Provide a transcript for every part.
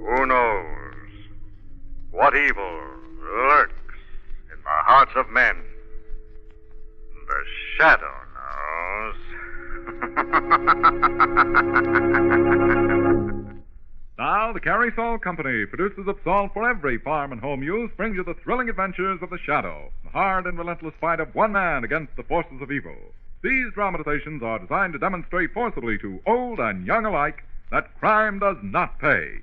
Who knows what evil lurks in the hearts of men? The shadow knows. Now, the Carey Salt Company, producers of salt for every farm and home use, brings you the thrilling adventures of the Shadow, the hard and relentless fight of one man against the forces of evil. These dramatizations are designed to demonstrate forcibly to old and young alike that crime does not pay.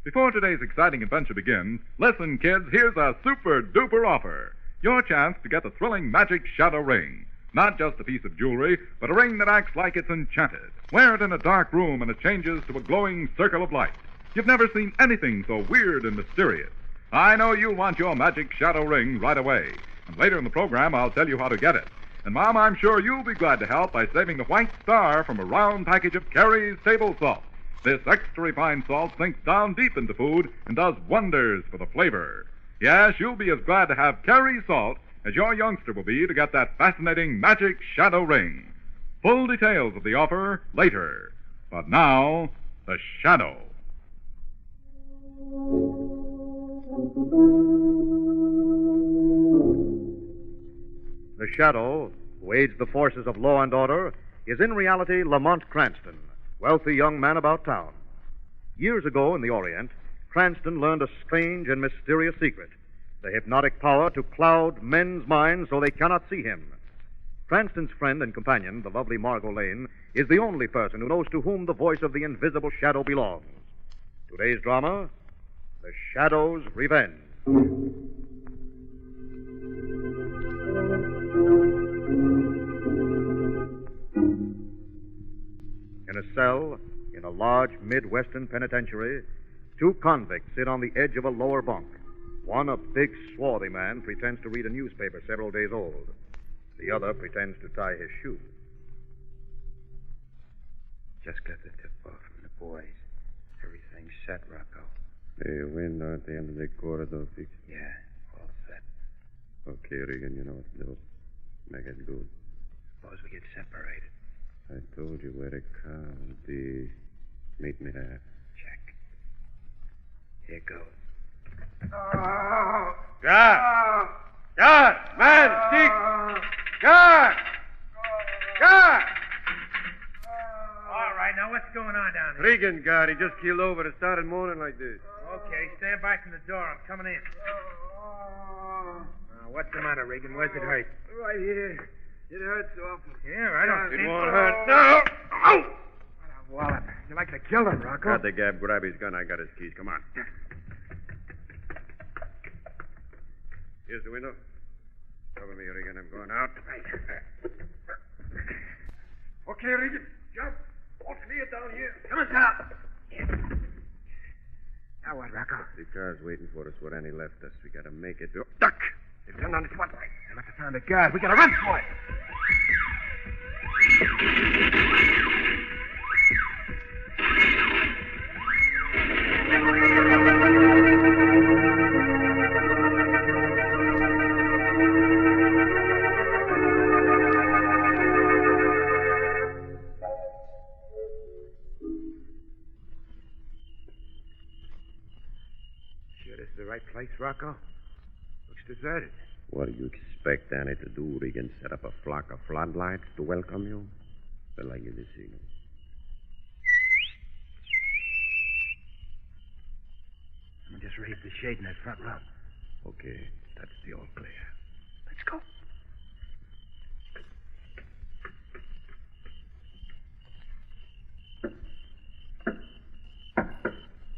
Before today's exciting adventure begins, listen, kids, here's a super-duper offer. Your chance to get the thrilling magic shadow ring. Not just a piece of jewelry, but a ring that acts like it's enchanted. Wear it in a dark room and it changes to a glowing circle of light. You've never seen anything so weird and mysterious. I know you'll want your magic shadow ring right away. And later in the program, I'll tell you how to get it. And, Mom, I'm sure you'll be glad to help by saving the white star from a round package of Carey's table salt. This extra refined salt sinks down deep into food and does wonders for the flavor. Yes, you'll be as glad to have Carey salt as your youngster will be to get that fascinating magic shadow ring. Full details of the offer later. But now, the Shadow. The Shadow, who aids the forces of law and order, is in reality Lamont Cranston, wealthy young man about town. Years ago in the Orient, Cranston learned a strange and mysterious secret, the hypnotic power to cloud men's minds so they cannot see him. Cranston's friend and companion, the lovely Margot Lane, is the only person who knows to whom the voice of the invisible shadow belongs. Today's drama, The Shadow's Revenge. In a cell in a large Midwestern penitentiary, two convicts sit on the edge of a lower bunk. One, a big, swarthy man, pretends to read a newspaper several days old. The other pretends to tie his shoe. Just got the tip off from the boys. Everything's set, Rocco. The window at the end of the corridor fixed. Yeah, all set. Okay, Regan, you know what to do. Make it good. Suppose we get separated. I told you where the car would be. Meet me there. Check. Here goes. Guard! Guard! Man, stick! Guard! Guard! All right, now what's going on down here? Regan, guard. He just keeled over and started moaning like this. Okay, stand back from the door. I'm coming in. What's the matter, Regan? Where's it hurt? Right here. It hurts awful. Yeah, I don't It see... won't hurt. No! What a wallop. You like to kill him, Rocco. Got the gab. Grab his gun. I got his keys. Come on. Here's the window. Cover me, Regan. I'm going out. Right. Okay, Regan. Jump. All clear down here. Come on, top. Now what, Rocco? The car's waiting for us where Annie left us. We gotta make it. Duck. They've turned on the spotlight. They must have found the guard. We gotta run for it. Sure this is the right place, Rocco? Looks deserted. What do you expect Annie to do, Regan? Set up a flock of floodlights to welcome you? Well, I give the signal. Someone just raised the shade in that front row. Okay, that's the all clear. Let's go.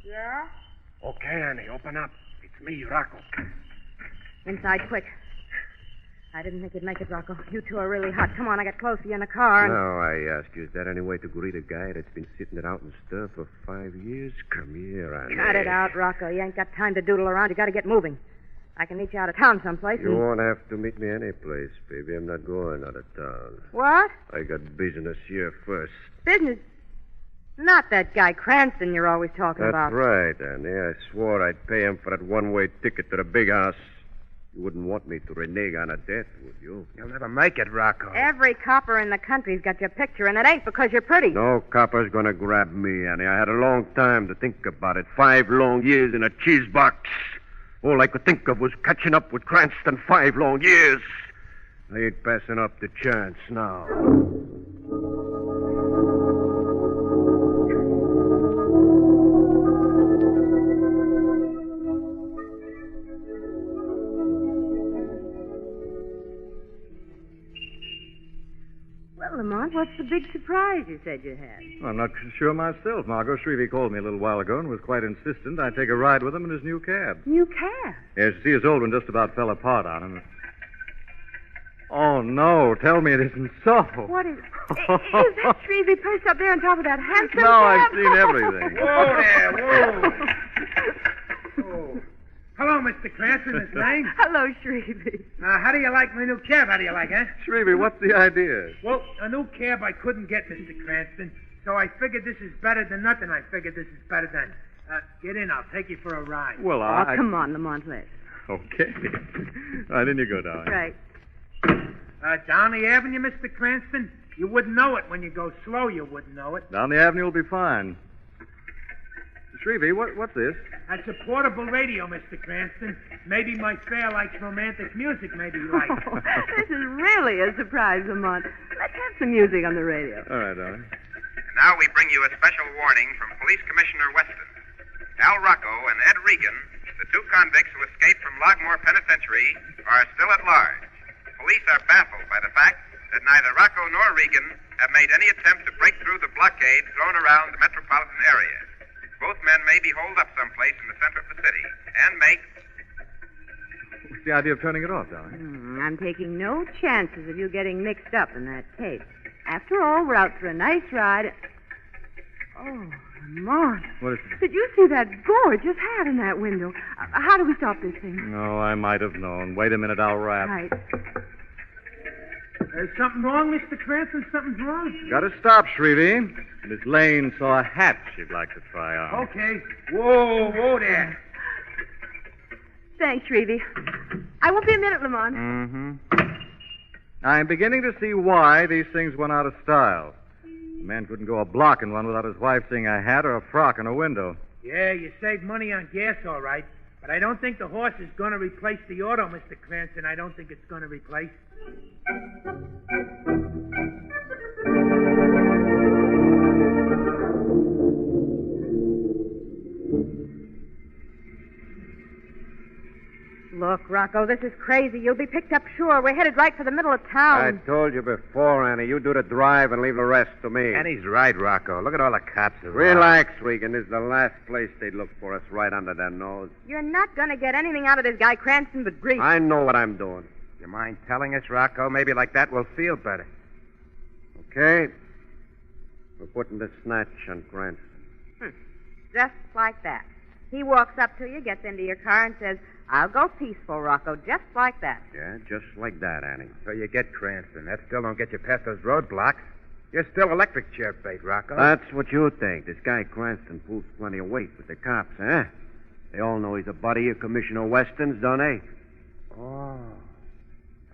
Yeah? Okay, Annie, open up. It's me, Rocco. Inside, quick. I didn't think you'd make it, Rocco. You two are really hot. Come on, I got close to you in the car and... Now, I ask you, is that any way to greet a guy that's been sitting it out in stir for 5 years? Come here, Annie. Cut it out, Rocco. You ain't got time to doodle around. You got to get moving. I can meet you out of town someplace. You won't have to meet me any place, baby. I'm not going out of town. What? I got business here first. Business? Not that guy Cranston you're always talking That's about. right, Annie. I swore I'd pay him for that one-way ticket to the big house. You wouldn't want me to renege on a debt, would you? You'll never make it, Rocco. Every copper in the country's got your picture, and it ain't because you're pretty. No copper's gonna grab me, Annie. I had a long time to think about it. 5 long years in a cheese box. All I could think of was catching up with Cranston 5 long years. I ain't passing up the chance now. Well, Lamont, what's the big surprise you said you had? I'm not sure myself, Margot. Shrevey called me a little while ago and was quite insistent I take a ride with him in his new cab. New cab? Yes, you see, his old one just about fell apart on him. Oh, no. Tell me it isn't so. What is... is that Shrevey perched up there on top of that handsome No, cab? I've seen everything. Whoa there, whoa. Oh. Hello, Mr. Cranston, Miss Lane. Hello, Shrevey. How do you like my new cab? How do you like, huh? Shrevey, what's the idea? Well, a new cab I couldn't get, Mr. Cranston, so I figured this is better than nothing. I figured this is better than... get in, I'll take you for a ride. Well, Oh, come on, Lamont, let's. Okay. All right, in you go, darling. Right. Down the avenue, Mr. Cranston? You wouldn't know it. When you go slow, you wouldn't know it. Down the avenue will be fine. Shrevey, what's this? That's a portable radio, Mr. Cranston. Maybe my fare likes romantic music, maybe he likes. Oh, this is really a surprise, Lamont. Let's have some music on the radio. All right, darling. And now we bring you a special warning from Police Commissioner Weston. Al Rocco and Ed Regan, the 2 convicts who escaped from Logmore Penitentiary, are still at large. Police are baffled by the fact that neither Rocco nor Regan have made any attempt to break through the blockade thrown around the metropolitan area. Both men may be holed up someplace in the center of the city and may... What's the idea of turning it off, darling? I'm taking no chances of you getting mixed up in that case. After all, we're out for a nice ride. Oh, Lamont. What is it? Did you see that gorgeous hat in that window? How do we stop this thing? No, I might have known. Wait a minute, I'll rap. Right. There's something wrong, Mr. Cranston? Something's wrong. Gotta stop, Shrevey. Miss Lane saw a hat she'd like to try on. Okay. Whoa there. Thanks, Shrevey. I won't be a minute, Lamont. Mm-hmm. I'm beginning to see why these things went out of style. A man couldn't go a block in one without his wife seeing a hat or a frock in a window. Yeah, you save money on gas, all right. But I don't think the horse is going to replace the auto, Mr. Cranston. I don't think it's going to replace. Look, Rocco, this is crazy. You'll be picked up sure. We're headed right for the middle of I town. told you before, Annie. You do the drive and leave the rest to me. And he's right, Rocco. Look at all the cops around. Relax, Regan. This is the last place they'd look for us, right under their nose. You're not going to get anything out of this guy Cranston but grief. I know what I'm doing. You mind telling us, Rocco? Maybe like that we'll feel better. Okay? We're putting the snatch on Cranston. Just like that. He walks up to you, gets into your car, and says, I'll go peaceful, Rocco, just like that. Yeah, just like that, Annie. So you get Cranston. That still don't get you past those roadblocks. You're still electric chair bait, Rocco. That's what you think. This guy Cranston pulls plenty of weight with the cops, huh? They all know he's a buddy of Commissioner Weston's, don't they? Oh.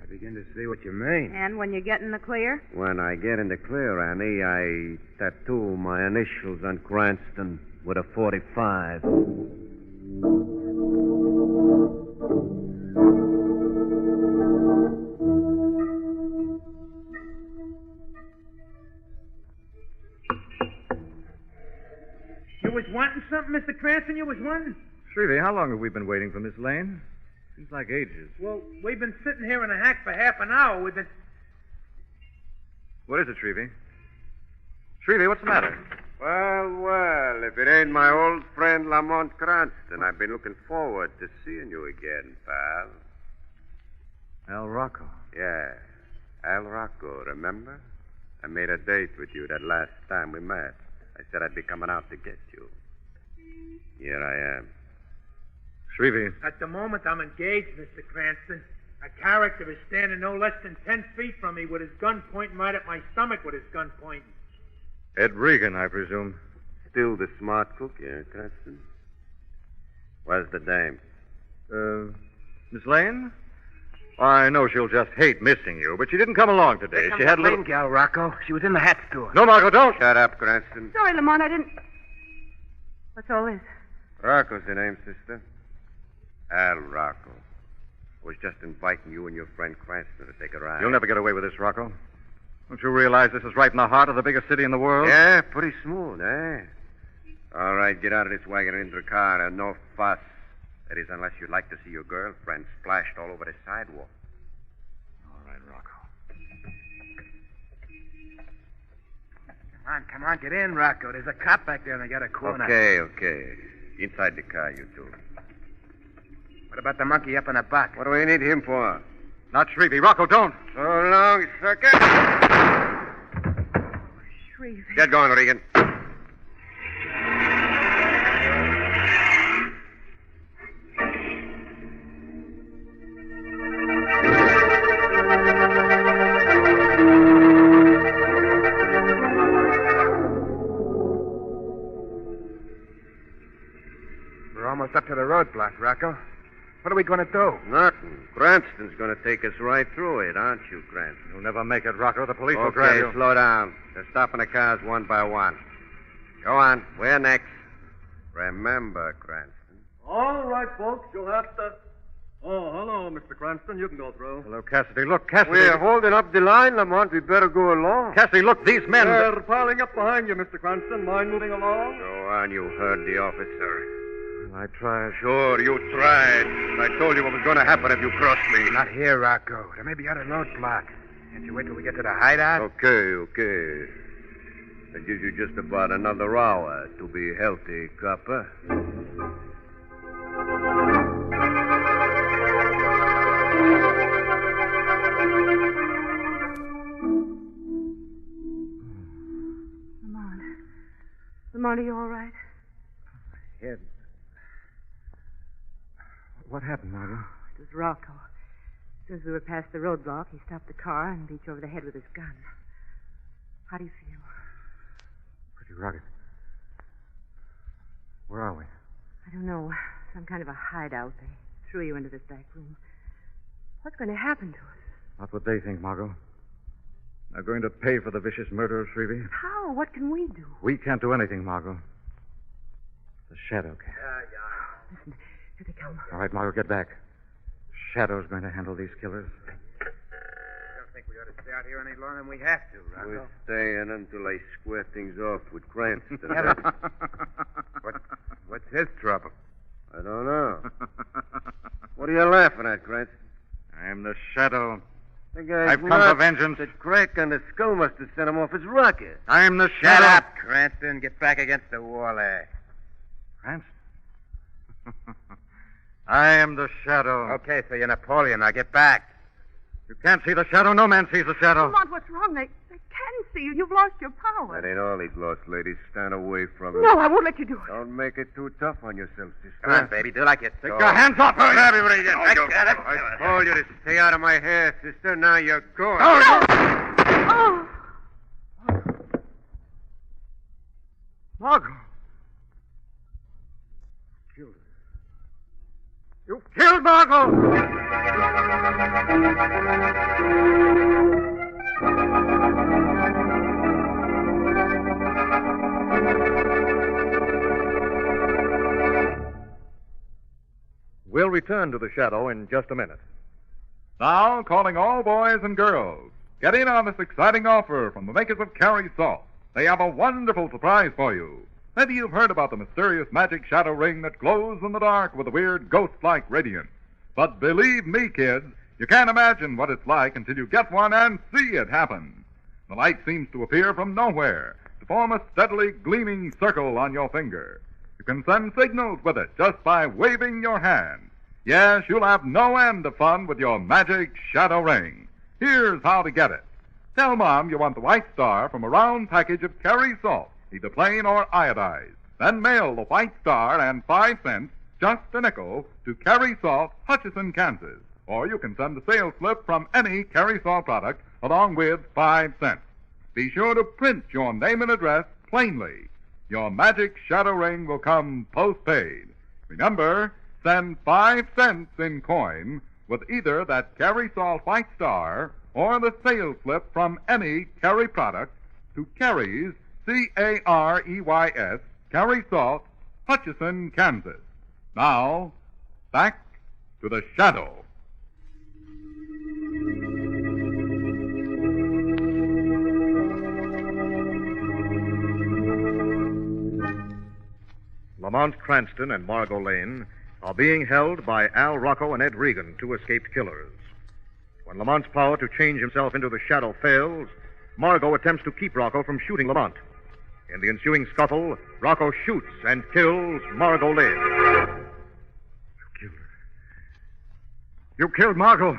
I begin to see what you mean. And when you get in the clear? When I get in the clear, Annie, I tattoo my initials on Cranston with a 45. You was wanting something, Mr. Cranston? You was wanting? Shrevey, how long have we been waiting for Miss Lane? Seems like ages. Well, we've been sitting here in a hack for half an hour. We've been... What is it, Shrevey? Shrevey, what's the matter? Well, if it ain't my old friend Lamont Cranston, I've been looking forward to seeing you again, pal. Al Rocco. Yeah, Al Rocco, remember? I made a date with you that last time we met. I said I'd be coming out to get you. Here I am. Shrevey. At the moment, I'm engaged, Mr. Cranston. A character is standing no less than 10 feet from me with his gun pointing right at my stomach with his gun pointing. Ed Regan, I presume. still the smart cook, yeah, Cranston? Where's the dame? Miss Lane? I know she'll just hate missing you, but she didn't come along today. She had a little... gal, Rocco. She was in the hat store. No, Margot, don't! Shut up, Cranston. Sorry, Lamont, I didn't... What's all this? Rocco's the name, sister. Al Rocco. Was just inviting you and your friend Cranston to take a ride. You'll never get away with this, Rocco. Don't you realize this is right in the heart of the biggest city in the world? Yeah, pretty smooth, eh? All right, get out of this wagon and into the car, and no fuss. That is, unless you'd like to see your girlfriend splashed all over the sidewalk. All right, Rocco. Come on, get in, Rocco. There's a cop back there, and they got a corner. Okay. Inside the car, you two. What about the monkey up in the box? What do we need him for? Not Shrevey. Rocco, don't. So long, sucker. Shrevey. Get going, Regan. We're almost up to the roadblock, Rocco. What are we going to do? Nothing. Cranston's going to take us right through it, aren't you, Cranston? You'll never make it, Rocco. The police will grab you. Okay, slow down. They're stopping the cars one by one. Go on. We're next. Remember, Cranston. All right, folks. You'll have to... Oh, hello, Mr. Cranston. You can go through. Hello, Cassidy. Look, Cassidy. We're holding up the line, Lamont. We better go along. Cassidy, look, these men... They're piling up behind you, Mr. Cranston. Mind moving along? Go on. You heard the officer. I tried. Sure, you tried. I told you what was going to happen if you crossed me. Not here, Rocco. There may be other roadblocks. Can't you wait till we get to the hideout? Okay. That gives you just about another hour to be healthy, copper. Lamont, are you all right? Head. What happened, Margot? It was Rocco. As soon as we were past the roadblock, he stopped the car and beat you over the head with his gun. How do you feel? Pretty rugged. Where are we? I don't know. Some kind of a hideout. They threw you into this back room. What's going to happen to us? Not what they think, Margot. They're going to pay for the vicious murder of Shrevey. How? What can we do? We can't do anything, Margot. The Shadow can. Listen, here they come. All right, Margot, get back. Shadow's going to handle these killers. I don't think we ought to stay out here any longer than we have to, Rocco. We're staying until I square things off with Cranston. What's his trouble? I don't know. What are you laughing at, Cranston? I'm the Shadow. The guy's I've come for nuts. vengeance. The crack on the skull must have sent him off his rocket. I'm the Shut Shadow. up, Cranston. Get back against the wall there. Cranston? I am the Shadow. Okay, so you're Napoleon. Now get back. You can't see the Shadow. No man sees the Shadow. Lamont, what's wrong? They can see you. You've lost your power. That ain't all he's lost, ladies. Stand away from him. No, I won't let you do it. Don't make it too tough on yourself, sister. Come on, baby. Do like you Take your hands off her. Grab him, Regan. I got it. I told you to stay out of my hair, sister. Now you're going. Oh! Margot. Killed her. You killed Margot! We'll return to the Shadow in just a minute. Now, calling all boys and girls. Get in on this exciting offer from the makers of Carry Salt. They have a wonderful surprise for you. Maybe you've heard about the mysterious magic shadow ring that glows in the dark with a weird ghost-like radiance. But believe me, kids, you can't imagine what it's like until you get one and see it happen. The light seems to appear from nowhere to form a steadily gleaming circle on your finger. You can send signals with it just by waving your hand. Yes, you'll have no end of fun with your magic shadow ring. Here's how to get it. Tell Mom you want the white star from a round package of Carry Salt, either plain or iodized. Then mail the white star and 5 cents, just a nickel, to Carry Salt, Hutchinson, Kansas. Or you can send a sales slip from any Carry Salt product along with 5 cents. Be sure to print your name and address plainly. your magic shadow ring will come postpaid. Remember, send 5 cents in coin with either that Carey Salt White Star or the sales slip from any Carey product to Carey's, Careys, Carey Salt, Hutchison, Kansas. Now, back to the Shadow. Lamont Cranston and Margot Lane are being held by Al Rocco and Ed Regan, 2 escaped killers. When Lamont's power to change himself into the Shadow fails, Margot attempts to keep Rocco from shooting Lamont. In the ensuing scuffle, Rocco shoots and kills Margot Lane. You killed her. You killed Margot.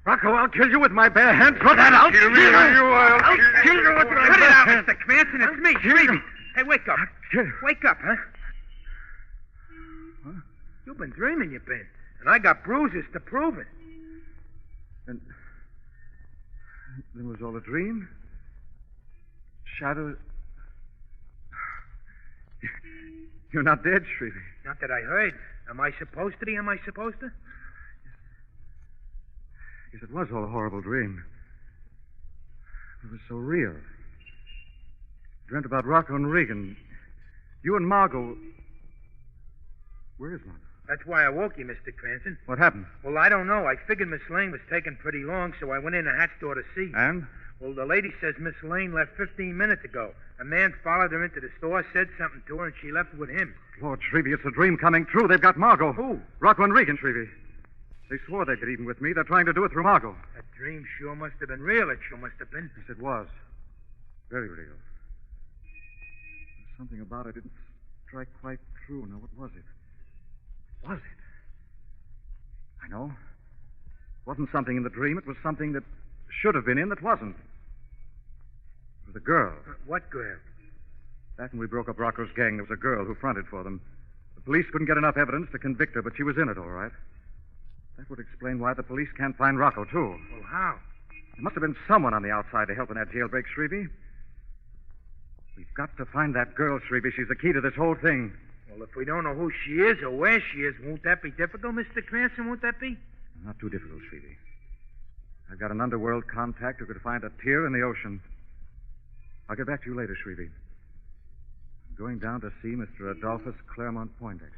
Rocco, I'll kill you with my bare hands. Put that out. Kill me, I'll kill you with my Cut it bare out, hands. Mr. Cranston. It's me, Shrevey. Hey, wake up. Wake up, huh? You've been dreaming, you've been. And I got bruises to prove it. And it was all a dream? Shadow... You're not dead, Shrevey. Not that I heard. Am I supposed to be? Am I supposed to? Yes, it was all a horrible dream. It was so real. Dreamt about Rocco and Regan. You and Margot... Where is Margot? That's why I woke you, Mr. Cranston. What happened? Well, I don't know. I figured Miss Lane was taking pretty long, so I went in the hat store to see. And? Well, the lady says Miss Lane left 15 minutes ago. A man followed her into the store, said something to her, and she left with him. Lord, Shrevey, it's a dream coming true. They've got Margot. Who? Rocco and Regan, Shrevey. They swore they'd get even with me. They're trying to do it through Margot. That dream sure must have been real. It sure must have been. Yes, it was. Very real. Something about it didn't strike quite true. Now, what was it? What was it? I know. It wasn't something in the dream. It was something that should have been in that wasn't. It was a girl. What girl? Back when we broke up Rocco's gang, there was a girl who fronted for them. The police couldn't get enough evidence to convict her, but she was in it, all right. That would explain why the police can't find Rocco, too. Well, how? There must have been someone on the outside to help in that jailbreak, Shrevey. We've got to find that girl, Shrevey. She's the key to this whole thing. Well, if we don't know who she is or where she is, won't that be difficult, Mr. Cranston? Won't that be? Not too difficult, Shrevey. I've got an underworld contact who could find a tear in the ocean. I'll get back to you later, Shrevey. I'm going down to see Mr. Adolphus Claremont Poindexter.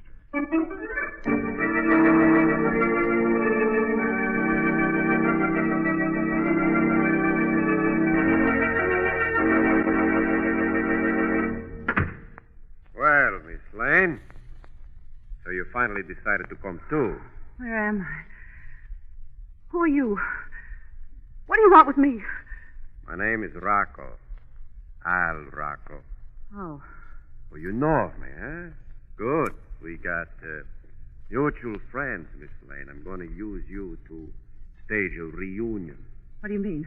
Well, Miss Lane, so you finally decided to come too. Where am I? Who are you? What do you want with me? My name is Rocco. Al Rocco. Oh. Well, you know of me, huh? Good. We got mutual friends, Miss Lane. I'm going to use you to stage a reunion. What do you mean?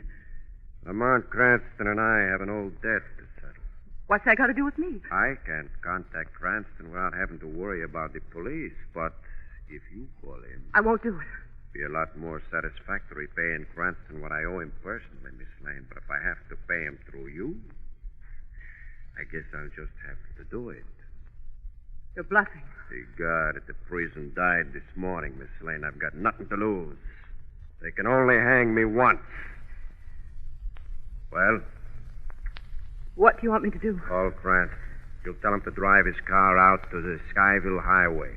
Lamont Cranston and I have an old debt to settle. What's that got to do with me? I can't contact Cranston without having to worry about the police, but if you call him... I won't do it. Be a lot more satisfactory paying Cranston what I owe him personally, Miss Lane. But if I have to pay him through you, I guess I'll just have to do it. You're bluffing. The guard at the prison died this morning, Miss Lane. I've got nothing to lose. They can only hang me once. Well? What do you want me to do? Call Cranston. You'll tell him to drive his car out to the Skyville Highway.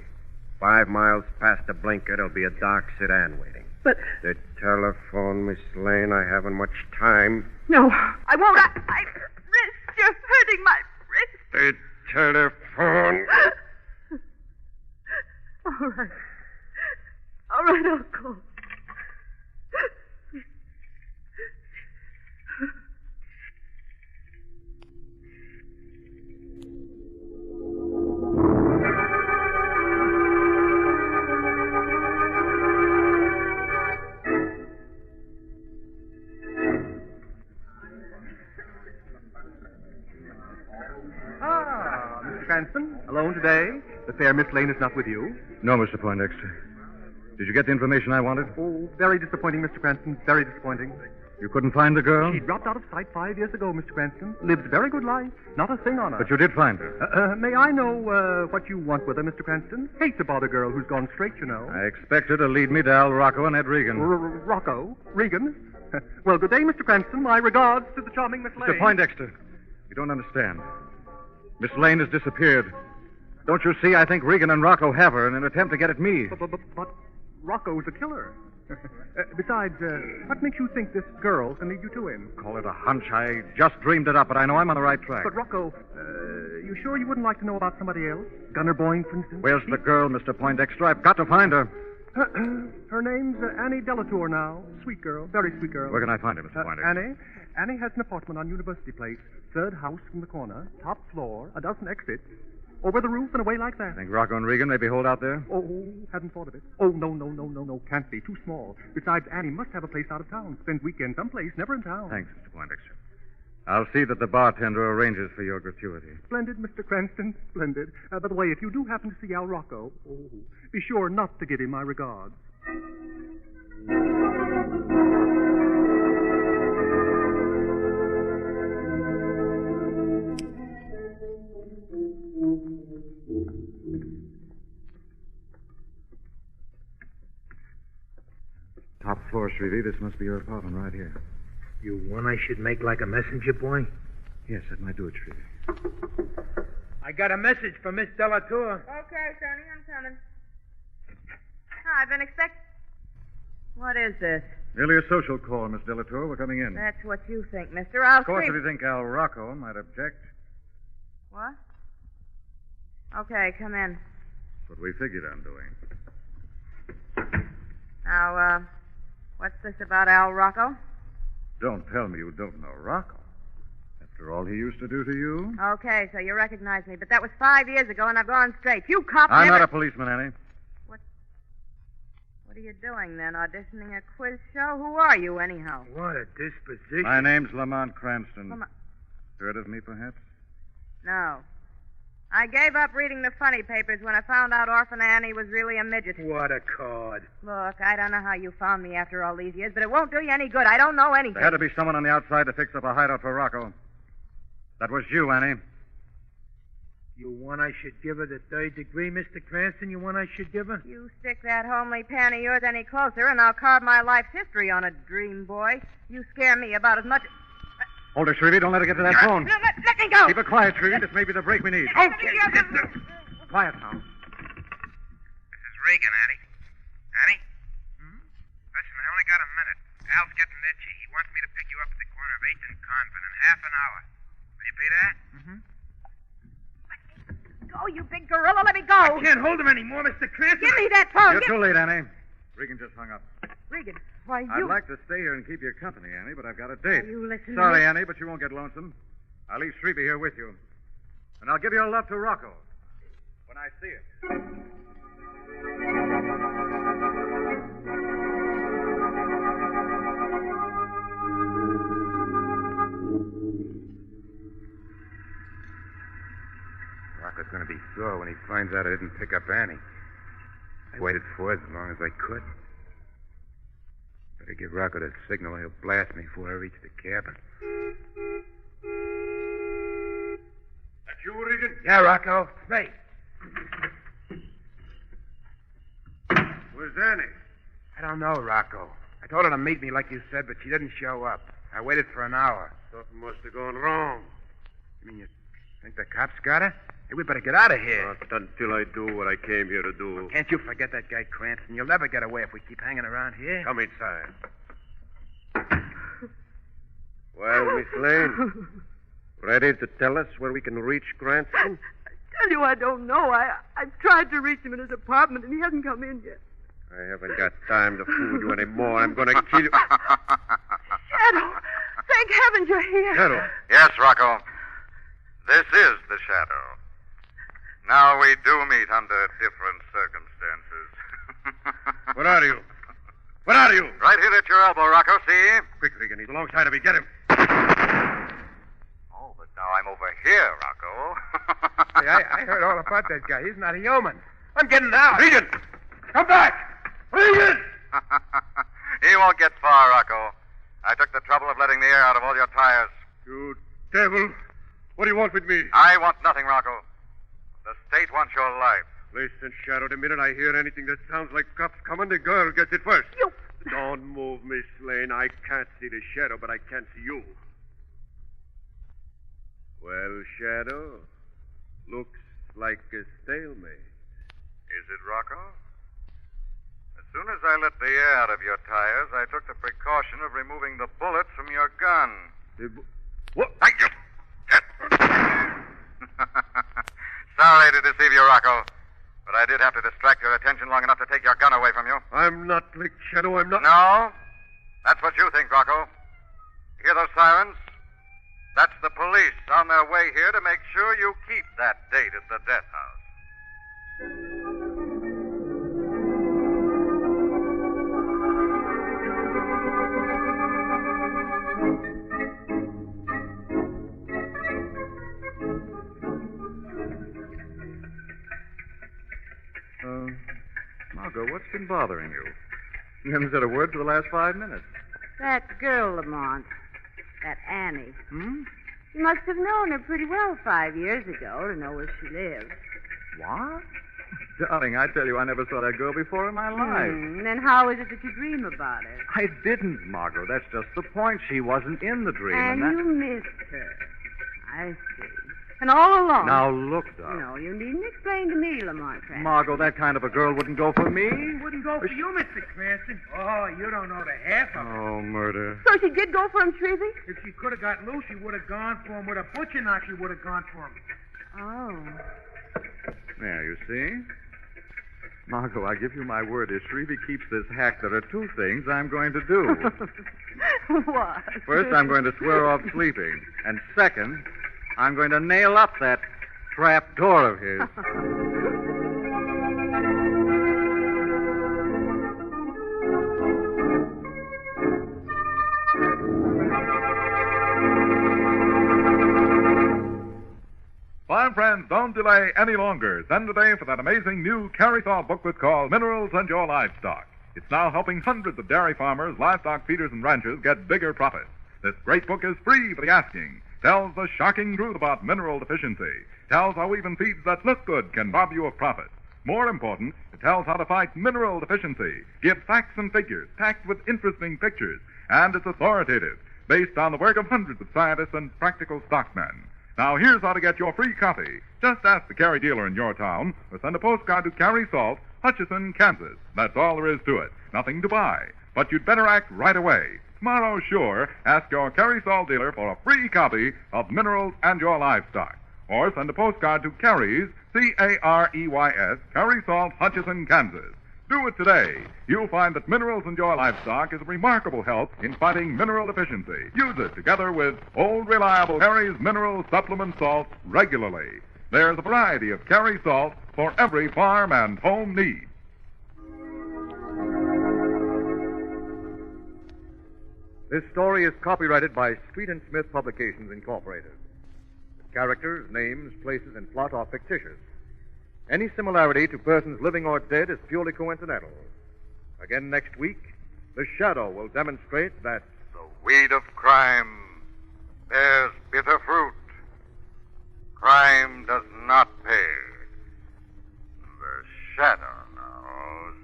5 miles past the blinker, there'll be a dark sedan waiting. But... The telephone, Miss Lane. I haven't much time. No, I won't. I wrist. You're hurting my wrist. The telephone. All right. All right, I'll go. Mr. Cranston, alone today? The fair Miss Lane is not with you? No, Mr. Poindexter. Did you get the information I wanted? Oh, very disappointing, Mr. Cranston. Very disappointing. You couldn't find the girl? She dropped out of sight 5 years ago, Mr. Cranston. Lived a very good life. Not a thing on her. But you did find her. May I know what you want with her, Mr. Cranston? Hate to bother a girl who's gone straight, you know. I expect her to lead me to Al Rocco and Ed Regan. Rocco? Regan? Well, good day, Mr. Cranston. My regards to the charming Miss Lane. Mr. Poindexter, you don't understand. Miss Lane has disappeared. Don't you see? I think Regan and Rocco have her in an attempt to get at me. But Rocco's a killer. Besides, what makes you think this girl can lead you to him? Call it a hunch. I just dreamed it up, but I know I'm on the right track. But, Rocco, you sure you wouldn't like to know about somebody else? Gunner Boyne, for instance? Where's the girl, Mr. Poindexter? I've got to find her. Her name's Annie Delatour now. Sweet girl. Very sweet girl. Where can I find her, Mr. Poindexter? Annie has an apartment on University Place. Third house from the corner. Top floor. A dozen exits. Over the roof and away like that. Think Rocco and Regan maybe hold out there? Oh, hadn't thought of it. Oh, no. Can't be. Too small. Besides, Annie must have a place out of town. Spends weekends someplace, never in town. Thanks, Mr. Poindexter. I'll see that the bartender arranges for your gratuity. Splendid, Mr. Cranston. Splendid. By the way, if you do happen to see Al Rocco, be sure not to give him my regards. Top floor, Shrevey. This must be your apartment right here. You want I should make like a messenger boy? Yes, that might do it, Shrevey. I got a message for Miss Delatour. Okay, Sonny, I'm coming. I've been expecting... What is this? Merely a social call, Miss Delatour. We're coming in. That's what you think, mister. I'll Of course, see... if you think Al Rocco might object. What? Okay, come in. That's what we figured on doing. Now, what's this about Al Rocco? Don't tell me you don't know Rocco. After all he used to do to you. Okay, so you recognize me, but that was 5 years ago, and I've gone straight. You cops I'm never... not a policeman, Annie. What are you doing, then? Auditioning a quiz show? Who are you, anyhow? What a disposition. My name's Lamont Cranston. Lamont... Heard of me, perhaps? No. I gave up reading the funny papers when I found out Orphan Annie was really a midget. What a card. Look, I don't know how you found me after all these years, but it won't do you any good. I don't know anything. There had to be someone on the outside to fix up a hideout for Rocco. That was you, Annie. You want I should give her the third degree, Mr. Cranston? You want I should give her? You stick that homely pan of yours any closer, and I'll carve my life's history on it, dream boy. You scare me about as much... Hold her, Shrevey. Don't let her get to that phone. No, let me go! Keep her quiet, Shrevey. This may be the break we need. Okay, Quiet now. This is Regan, Annie. Annie? Listen, I only got a minute. Al's getting itchy. He wants me to pick you up at the corner of 8th and Convent in half an hour. Will you be there? Go, you big gorilla. Let me go. I can't hold him anymore, Mr. Cranston. Give me that phone. You're too late, Annie. Regan just hung up. Regan, why, you... I'd like to stay here and keep you company, Annie, but I've got a date. You listen to Sorry, me. Annie, but you won't get lonesome. I'll leave Shrevey here with you. And I'll give your love to Rocco when I see it. Rocco's going to be sore when he finds out I didn't pick up Annie. I waited for it as long as I could. Better give Rocco the signal. He'll blast me before I reach the cabin. That you, Regan? Yeah, Rocco. It's me. Where's Annie? I don't know, Rocco. I told her to meet me like you said, but she didn't show up. I waited for an hour. Something must have gone wrong. You mean you think the cops got her? Hey, we better get out of here. Not until I do what I came here to do. Can't you forget that guy Cranston? You'll never get away if we keep hanging around here. Come inside. Well, Miss Lane, ready to tell us where we can reach Cranston? I tell you, I don't know. I've tried to reach him in his apartment, and he hasn't come in yet. I haven't got time to fool you anymore. I'm going to kill you. Shadow! Thank heavens you're here. Shadow. Yes, Rocco. This is the Shadow. Now we do meet under different circumstances. What are you? What are you? Right here at your elbow, Rocco, see? Quick, Regan. He's alongside of me. Get him. Oh, but now I'm over here, Rocco. Hey, I heard all about that guy. He's not a yeoman. I'm getting out. Regan! Come back! Regan! He won't get far, Rocco. I took the trouble of letting the air out of all your tires. You devil. What do you want with me? I want nothing, Rocco. The state wants your life. Listen, Shadow, the minute I hear anything that sounds like cops coming, the girl gets it first. You... Don't move, Miss Lane. I can't see the Shadow, but I can see you. Well, Shadow, looks like a stalemate. Is it, Rocco? As soon as I let the air out of your tires, I took the precaution of removing the bullets from your gun. What? Thank you. Sorry to deceive you, Rocco, but I did have to distract your attention long enough to take your gun away from you. I'm not licked, Shadow. I'm not. No? That's what you think, Rocco. Hear those sirens? That's the police on their way here to make sure you keep that date at the death house. Margot, what's been bothering you? You haven't said a word for the last 5 minutes. That girl, Lamont. That Annie. Hmm? You must have known her pretty well 5 years ago to know where she lives. What? Darling, I tell you, I never saw that girl before in my life. Then how is it that you dream about her? I didn't, Margot. That's just the point. She wasn't in the dream. And that... you missed her. I see. And all along. Now, look, darling. No, you needn't explain to me, Lamont Cranston. Margot, that kind of a girl wouldn't go for me. Wouldn't go for you, Mr. Cranston. Oh, you don't know the half of it. Oh, murder. So she did go for him, Shrevey? If she could have got loose, she would have gone for him. With a butcher knife, she would have gone for him. Oh. There, you see? Margot, I give you my word, if Shrevey keeps this hack, there are two things I'm going to do. What? First, I'm going to swear off sleeping. And second, I'm going to nail up that trap door of his. Farm friends, don't delay any longer. Send today for that amazing new Carrie Thought booklet called Minerals and Your Livestock. It's now helping hundreds of dairy farmers, livestock feeders, and ranchers get bigger profits. This great book is free for the asking. Tells the shocking truth about mineral deficiency. Tells how even feeds that look good can rob you of profit. More important, it tells how to fight mineral deficiency. Gives facts and figures, packed with interesting pictures. And it's authoritative, based on the work of hundreds of scientists and practical stockmen. Now, here's how to get your free copy. Just ask the Carrie dealer in your town, or send a postcard to Carrie Salt, Hutchison, Kansas. That's all there is to it. Nothing to buy. But you'd better act right away. Tomorrow, sure, ask your Carrie Salt dealer for a free copy of Minerals and Your Livestock. Or send a postcard to Carrie's, C-A-R-E-Y-S, Carrie Salt, Hutchison, Kansas. Do it today. You'll find that Minerals and Your Livestock is a remarkable help in fighting mineral deficiency. Use it together with old reliable Carrie's Mineral Supplement Salt regularly. There's a variety of Carrie Salt for every farm and home need. This story is copyrighted by Street and Smith Publications, Incorporated. The characters, names, places, and plot are fictitious. Any similarity to persons living or dead is purely coincidental. Again next week, The Shadow will demonstrate that the weed of crime bears bitter fruit. Crime does not pay. The Shadow knows.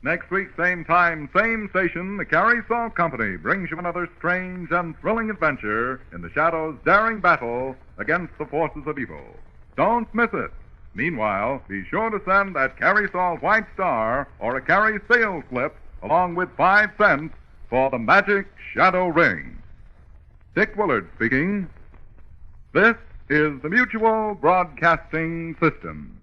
Next week, same time, same station, the Carrie Salt Company brings you another strange and thrilling adventure in the Shadow's daring battle against the forces of evil. Don't miss it. Meanwhile, be sure to send that Carrie Salt White Star or a Carrie sales slip along with 5 cents for the magic Shadow Ring. Dick Willard speaking. This is the Mutual Broadcasting System.